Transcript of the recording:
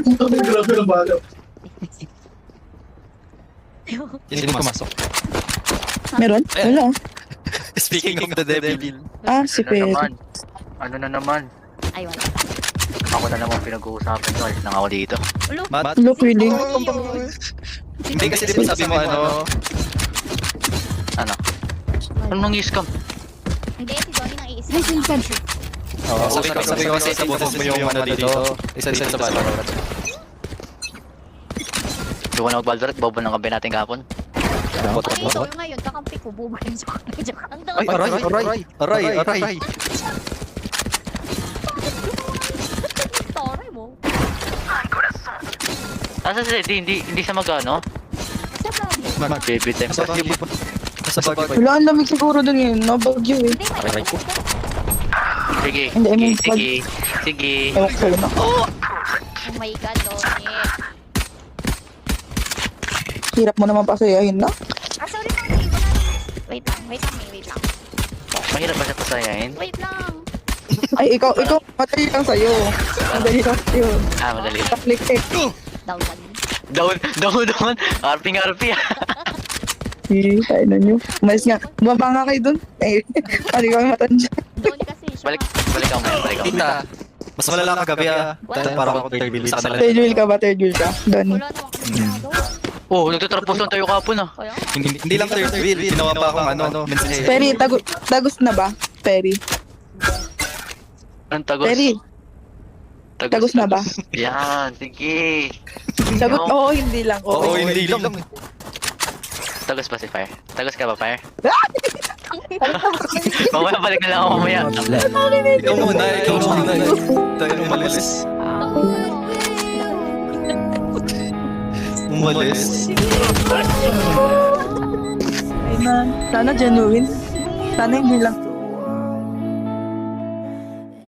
Grabe na bala. Sino pumasok? Meron? Wala. Speaking of the devil. Ah, si Pedro. Ano na naman? Ay, wala. Ako na naman pinag-uusapan ko. Alis lang ako dito. Ulo. Mat? Look, really. Hindi kasi di ba sabi mo ano? Ano? Anong i-scam? Hindi, si Donnie nang iisa. Oo, sabi ko kasi sa boses mo yung ano dito. Isa-isa sa bala. Di ko na mag-Valorant. Bobo ng kampi natin kahapon. Ano ito ngayon? Kakampi ko, bubo rin sa joke. Ang dami. Aray. Tore mo. Asa si hindi siya mag-ano? Sa Bobby. Baby time. Sa bagay pa. Wala, ang lamig siguro dun yun. Nabagyo eh. Hindi, may Aray ko. Sige. Hindi, I mean, Sige. Ewan ko sa'yo na. Oh my God, Donnie. Hirap mo naman pasayahin na. Ah, sorry, Donnie. Wait lang, wait lang. Mahirap ba siya pasayahin? Wait lang. Ay, ikaw, madali lang sa'yo. Madali lang sa'yo. Madali. Taplik eh. Down ka din. Down. RP. Tayo na nyo. Umalis nga. Bumaba nga kayo dun. Eh, pali kami matanda. Donnie kasi siya. Balik ako. Tita, mas malala kagabi dahil parang ako third wheel sa kanila. Third wheel ka ba? Third wheel ka? Donnie. Wala naman kami ginagawa. Oh, nagtatrapos lang tayo kahapon ah. Kaya? Hindi lang third wheel, ginawa pa akong mensahe. Perry, tagos na ba? Perry. Anong tagos? Perry, tagos na ba? Yan, sige. Sagot, oo, hindi lang. Oo, hindi lang. Tagos pa si Fire. Tagos ka ba, Fire? Mamaya balik na lang ako mamaya. Ikaw muna. Tayo umalis. Ay man, sana genuine. Sana hindi lang